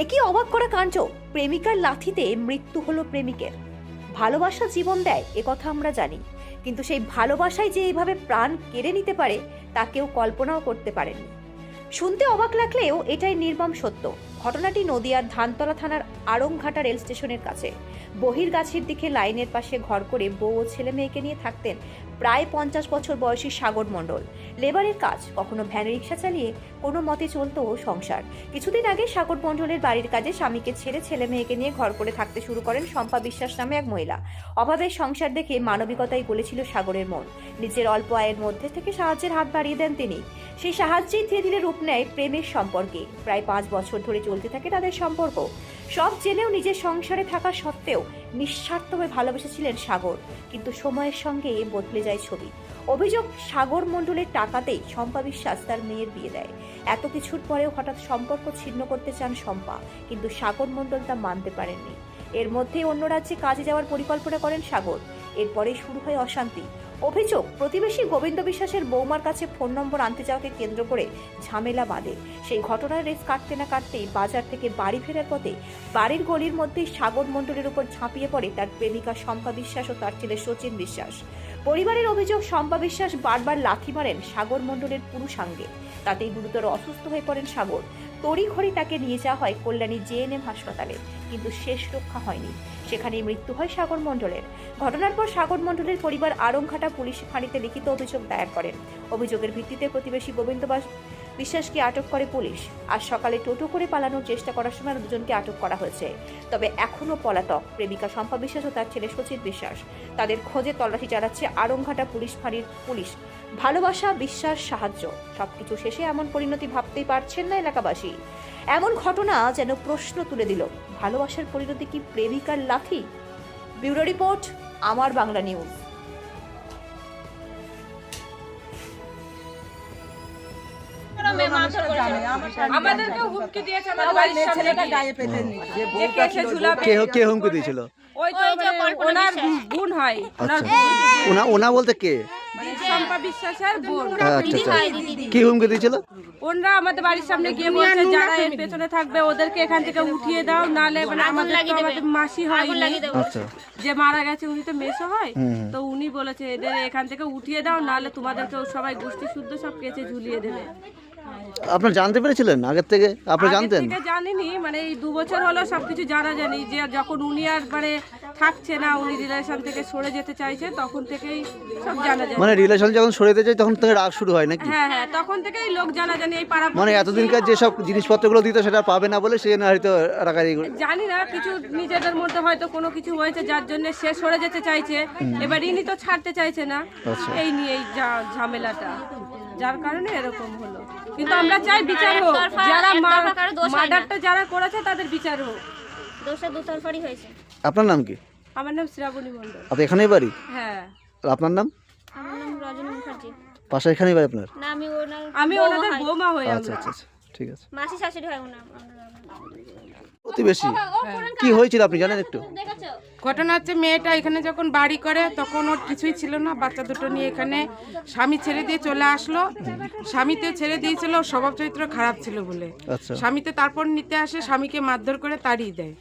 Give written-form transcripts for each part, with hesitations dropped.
একই অবাক করা কাণ্ড, প্রেমিকার লাথিতে মৃত্যু হলো প্রেমিকের। ভালোবাসা জীবন দেয় একথা আমরা জানি, কিন্তু সেই ভালোবাসায় যে এইভাবে প্রাণ কেড়ে নিতে পারে তা কেউ কল্পনাও করতে পারেনি। শুনতে অবাক লাগলেও এটাই নির্মম সত্য। ঘটনাটি নদিয়ার ধানতলা থানার আড়ংঘাটা রেল স্টেশনের কাছে। বহির্গাছির দিকে লাইনের পাশে ঘর করে বউ ও ছেলে মেয়েকে নিয়ে থাকতেন প্রায় 50 বছর বয়সী সাগর মণ্ডল। লেবারের কাজ, কখনো ভ্যান রিক্সা চালিয়ে কোনো মতে চলত সংসার। কিছুদিন আগে সাগর মণ্ডলের বাড়ির কাজে স্বামীকে ছেড়ে ছেলে মেয়েকে নিয়ে ঘর করে থাকতে শুরু করেন শম্পা বিশ্বাস নামে এক মহিলা। অভাবের সংসার দেখে মানবিকতাই গলেছিল সাগরের মন। নিজের অল্প আয়ের মধ্যে থেকে সাহায্যের হাত বাড়িয়ে দেন তিনি। সেই সাহায্যেই ধীরে ধীরে রূপ নেয় প্রেমের সম্পর্কে। প্রায় 5 বছর ধরে চলতে থাকে তাদের সম্পর্ক। সব জেনেও নিজের সংসারে থাকা সত্ত্বেও নিঃস্বার্থভাবে ভালোবেসেছিলেন সাগর, কিন্তু সময়ের সঙ্গে বদলে যায় ছবি। অভিযোগ, সাগর মণ্ডলের টাকাতেই শম্পা বিশ্বাস তার মেয়ের বিয়ে দেয়। এত কিছুর পরেও হঠাৎ সম্পর্ক ছিন্ন করতে চান শম্পা, কিন্তু সাগর মণ্ডল তা মানতে পারেননি। এর মধ্যেই অন্য রাজ্যে কাজে যাওয়ার পরিকল্পনা করেন সাগর। এরপরেই শুরু হয় অশান্তি। অভিযোগ, প্রতিবেশী গোবিন্দ বিশ্বাসের বৌমার কাছে ফোন নম্বর আনতে যাওয়াকে কেন্দ্র করে ঝামেলা বাঁধে। সেই ঘটনার রেস কাটতে না কাটতেই বাজার থেকে বাড়ি ফেরার পথে বাড়ির গলির মধ্যেই সাগর মণ্ডলের উপর ঝাঁপিয়ে পড়ে তার প্রেমিকা শম্পা বিশ্বাস ও তার ছেলে শচীন বিশ্বাস। পরিবারের অভিযোগ, শম্পা বিশ্বাস বারবার লাথি মারেন সাগর মণ্ডলের পুরুষাঙ্গে। তাতেই গুরুতর অসুস্থ হয়ে পড়েন সাগর। তড়িঘড়ি তাকে নিয়ে যাওয়া হয় কল্যাণী জেএনএম হাসপাতালে, কিন্তু শেষ রক্ষা হয়নি। সেখানেই মৃত্যু হয় সাগর মণ্ডলের। ঘটনার পর সাগর মণ্ডলের পরিবার আড়ংঘাটা পুলিশ ফাঁড়িতে লিখিত অভিযোগ দায়ের করেন। অভিযোগের ভিত্তিতে প্রতিবেশী গোবিন্দ বিশ্বাসকে আটক করে পুলিশ। আজ সকালে টোটো করে পালানোর চেষ্টা করার সময় দুজনকে আটক করা হয়েছে। তবে এখনও পলাতক প্রেমিকা শম্পা বিশ্বাস ও তার ছেলে শচীন বিশ্বাস। তাদের খোঁজে তল্লাশি চালাচ্ছে আড়ংঘাটা পুলিশ ফাঁড়ির পুলিশ। ভালোবাসা, বিশ্বাস, সাহায্য, সবকিছু শেষে এমন পরিণতি ভাবতেই পারছেন না এলাকাবাসী। এমন ঘটনা যেন প্রশ্ন তুলে দিল, ভালোবাসার পরিণতি কি প্রেমিকার লাথি? ব্যুরো রিপোর্ট, আমার বাংলা নিউজ। আমাদেরকে হুমকি দিয়েছে, আমাদের বাড়ির সামনে কে হুমকি দিয়েছিল? ওই তো ওনার বোন হয়, ওনা বলতে কে? শম্পা বিশ্বাসের বোন। আচ্ছা, কি হুমকি দিয়েছিল? ওনরা আমাদের বাড়ির সামনে গিয়ে বলছে যারা এর পেছনে থাকবে ওদেরকে এখান থেকে উঠিয়ে দাও, নালে মানে আমাদের মাসি হয় যে মারা গেছে, উনি তো মেসো হয়, তো উনি বলেছে এদের এখান থেকে উঠিয়ে দাও, নালে তোমাদেরকে সবাই গোষ্ঠী শুদ্ধ সব কেচে ঝুলিয়ে দেবে। আপনারা জানতে পেরেছিলেন আগের থেকে? আপনি জানতেন? জানিনি, মানে এই 2 বছর হলো সবকিছু জানা জানি, যে যখন উনি আর মানে থাকছে না, উনি রিলেশন থেকে সরে যেতে চাইছে, তখন থেকেই সব জানা যায়। মানে রিলেশন যখন সরে যেতে চাই তখন থেকে রাগ শুরু হয় নাকি? হ্যাঁ, তখন থেকেই লোক জানা জানি এই পাড়া। মানে এতদিনকার যেসব জিনিসপত্রগুলো দিত সেটা পাবে না বলে সেজন্য হয়তো রাগারাগি। জানি না, কিছু নিজেদের মধ্যে হয়তো কোনো কিছু হয়েছে যার জন্য সে সরে যেতে চাইছে, এবার ইনি তো ছাড়তে চাইছে না, এই নিয়ে এই ঝামেলাটা, যার কারণে এরকম হলো। কিন্তু আমরা চাই বিচার হোক, যারা মার্ডারটা যারা করেছে তাদের বিচার হোক। দোষটা দুতরফারই হয়েছে। আপনার নাম কি? আমার নাম শ্রাবণী মণ্ডল। আপনি এখানেই বাড়ি? হ্যাঁ। আপনার নাম? আমার নাম রজনী মুখার্জি। পাশে এখানেই বাড়ি আপনার? না, আমি ওনাদের বৌমা হই। আচ্ছা, ঠিক আছে। মাসি শাশুড়ি হয় ওনা। প্রতিবেশী। কি হয়েছিল আপনি জানেন একটু? ঘটনা হচ্ছে, মেয়েটা এখানে যখন বাড়ি করে তখন ওর কিছুই ছিল না, বাচ্চা দুটো নিয়ে এখানে স্বামী ছেড়ে দিয়ে চলে আসলো। স্বামীতে ছেড়ে দিয়েছিল, স্বভাব চরিত্র খারাপ ছিল বলে। স্বামীতে তারপর নিতে আসে, স্বামীকে মারধর করে তাড়িয়ে দেয়।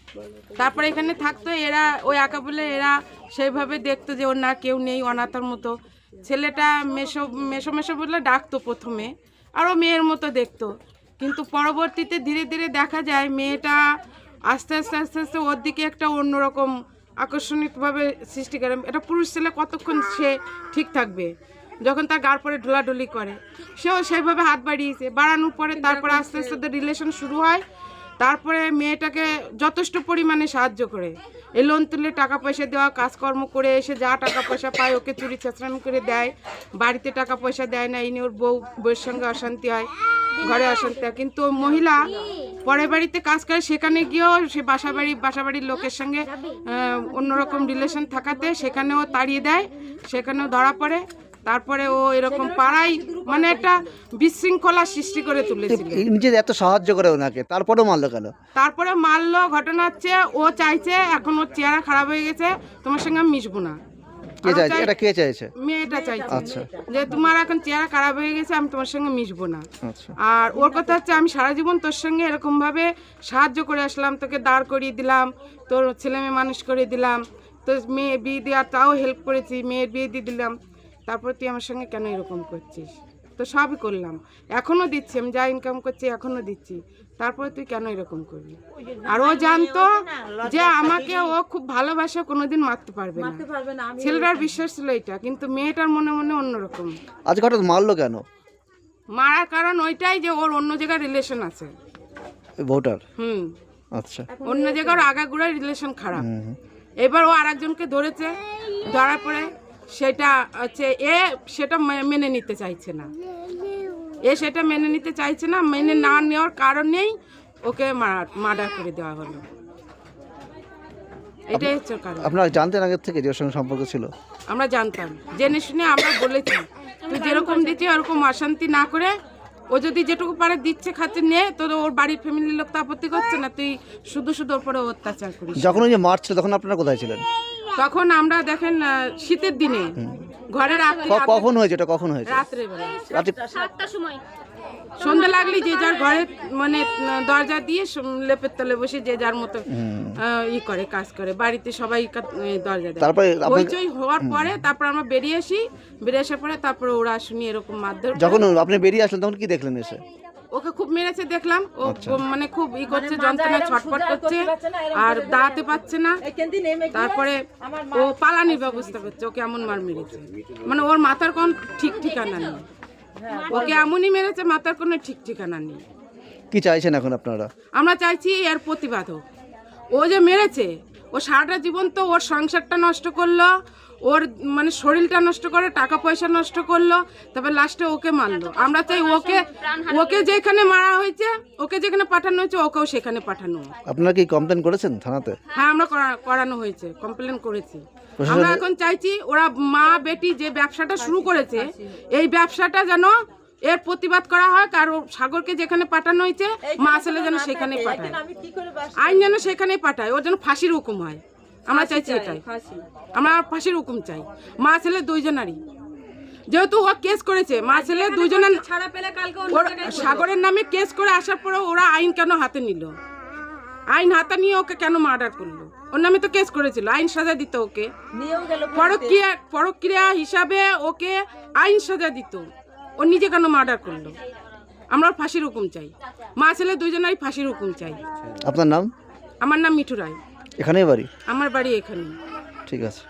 তারপরে এখানে থাকতো, এরা ওই আঁকা বলে এরা সেইভাবে দেখতো যে ওর না কেউ নেই, অনাথার মতো। ছেলেটা মেশো মেশো মেশো বলে ডাকতো প্রথমে, আরও মেয়ের মতো দেখতো, কিন্তু পরবর্তীতে ধীরে ধীরে দেখা যায় মেয়েটা আস্তে আস্তে আস্তে আস্তে ওর দিকে একটা অন্যরকম আকর্ষণিকভাবে সৃষ্টি করে। এটা পুরুষ ছেলে কতক্ষণ সে ঠিক থাকবে, যখন তার গার পরে ঢোলাঢুলি করে, সেও সেইভাবে হাত বাড়িয়েছে। বাড়ানোর পরে তারপরে আস্তে আস্তে রিলেশন শুরু হয়। তারপরে মেয়েটাকে যথেষ্ট পরিমাণে সাহায্য করে, এই লোন তুলে টাকা পয়সা দেওয়া, কাজকর্ম করে এসে যা টাকা পয়সা পায় ওকে চুরি চেঁচড়ামি করে দেয়। বাড়িতে টাকা পয়সা দেয় না, এই নিয়ে ওর বউয়ের সঙ্গে অশান্তি হয়, ঘরে অশান্তি হয়। কিন্তু মহিলা পরের বাড়িতে কাজ করে, সেখানে গিয়েও সে বাসাবাড়ির লোকের সঙ্গে অন্যরকম রিলেশন থাকাতে সেখানেও তাড়িয়ে দেয়, সেখানেও ধরা পড়ে। তারপরে ও এরকম পাড়ায় মানে একটা বিশৃঙ্খলা সৃষ্টি করে তুলেছিল। নিজে এত সাহায্য করে ওনাকে, তারপরেও মারলো কেন? তারপরে মারলো, ঘটনা হচ্ছে ও চাইছে, এখন ওর চেহারা খারাপ হয়ে গেছে, তোমার সঙ্গে আমি মিশবো না। কে চাইছে, এটা কে চাইছে? মেয়েটা চাইছে আচ্ছা। যে তোমার এখন চেহারা খারাপ হয়ে গেছে, আমি তোমার সঙ্গে মিশবো না। আচ্ছা। আর ওর কথা হচ্ছে আমি সারা জীবন তোর সঙ্গে এরকম ভাবে সাহায্য করে আসলাম, তোকে দাঁড় করিয়ে দিলাম, তোর ছেলে মেয়ে মানুষ করে দিলাম, তোর মেয়ে বিয়ে দেওয়ার তাও হেল্প করেছি, মেয়ের বিয়ে দিয়ে দিলাম, তারপর তুই আমার সঙ্গে কেন এরকম করছিস? তো সবই করলাম, এখনো দিচ্ছি, আমি যা ইনকাম করছি এখনো দিচ্ছি, তারপরে তুই কেন এরকম করবি? আর ও জানতো যে আমাকে ও খুব ভালোবাসে, কোনোদিন মারতে পারবে না। ছেলেটার বিশ্বাস ছিল এটা, কিন্তু মেয়েটার মনে মনে অন্যরকম। আজ হঠাৎ মারলো কেন? মারার কারণ ওইটাই যে ওর অন্য জায়গায় রিলেশন আছে। ভোটার? আচ্ছা। অন্য জায়গার আগাগোড়ায় রিলেশন খারাপ। হুম। এবার ও আরেকজনকে ধরেছে, ধরার পরে সেটা হচ্ছে সেটা মেনে নিতে চাইছে না। সেটা মেনে নিতে চাইছে না, মেনে না নেওয়ার কারণেই ওকে মার্ডার করে দেওয়া হলো। এটাই হচ্ছে কারণ। আপনারা জানতেন আগের থেকে যে ওর সঙ্গে সম্পর্ক ছিল? আমরা জানতাম, জেনে শুনে আমরা বলেছি তুই যেরকম দিচ্ছি ওরকম অশান্তি না করে, ও যদি যেটুকু পারে দিচ্ছে খাচ্ছে নে, তোর ওর বাড়ির ফ্যামিলির লোক তো আপত্তি করছে না, তুই শুধু শুধু ওর পরে অত্যাচার করিস। যখন ওই যে মারছিল তখন আপনারা কোথায় ছিলেন? তখন আমরা দেখেন শীতের দিনে ঘরে কখন হয়েছে এটা? কখন হয়েছে? রাত্রে বেলা রাতে 7টার সময় সন্ধ্যা লাগলি যে যার ঘরে মানে দরজা দিয়ে লেপের তলে বসে যে যার মতো করে কাজ করে, বাড়িতে সবাই দরজা দেয়। তারপরে হইচই হওয়ার পরে তারপর আমরা বেরিয়ে আসি, বেরিয়ে আসার পরে তারপরে ওরা শুনি এরকম মারধর। যখন আপনি বেরিয়ে আসলেন তখন কি দেখলেন এসে? ওকে খুব মেরেছে দেখলাম, ও মানে খুব করছে, যন্ত্রণায় ছটফট করছে আর দাঁড়াতে পারছে না। তারপরে ও পালানির ব্যবস্থা করছে, ওকে এমন মার মেরেছে মানে ওর মাথার কোন ঠিক ঠিকানা নেই, ওকে এমনই মেরেছে মাথার কোনো ঠিক ঠিকানা নেই। কি চাইছেন এখন আপনারা? আমরা চাইছি এর প্রতিবাদ হোক। ও যে মেরেছে, ও সারাটা জীবন তো ওর সংসারটা নষ্ট করলো, ওর মানে শরীরটা নষ্ট করে, টাকা পয়সা নষ্ট করলো, তারপর লাস্টে ওকে মারলো। আমরা চাই ওকে যেখানে মারা হয়েছে, ওকে যেখানে পাঠানো হয়েছে ওকেও সেখানে পাঠানো। আপনারা কি কমপ্লেন করেছেন থানাতে? হ্যাঁ, আমরা করানো হয়েছে, কমপ্লেন করেছি। আমরা এখন চাইছি ওরা মা বেটি যে ব্যবসাটা শুরু করেছে, এই ব্যবসাটা যেন এর প্রতিবাদ করা হয়। আর সাগরকে যেখানে পাঠানো হয়েছে মা ছেলে যেন সেখানেই পাঠায়, আইন যেন সেখানেই পাঠায়, ওর যেন ফাঁসির হুকুম হয়। আমরা চাইছি এটাই, আমরা ফাঁসির হুকুম চাই মা ছেলে দুইজনারই। যেহেতু ও কেস করেছে, মা ছেলে দুইজনের ছাড়া পেলে কালকে সাগরের নামে কেস করে আসার পরে ওরা আইন কেন হাতে নিল? আইন হাতে নিয়ে ওকে কেন মার্ডার করলো? ওর নামে তো কেস করেছিল, আইন সাজা দিত ওকে, পরক্রিয়া হিসাবে ওকে আইন সাজা দিত। ও নিজে কেন মার্ডার করলো? আমরা ফাঁসির হুকুম চাই, মা ছেলে দুইজনারই ফাঁসির হুকুম চাই। আপনার নাম? আমার নাম মিঠু রায়। এখানেই বাড়ি? আমার বাড়ি এখানে। ঠিক আছে।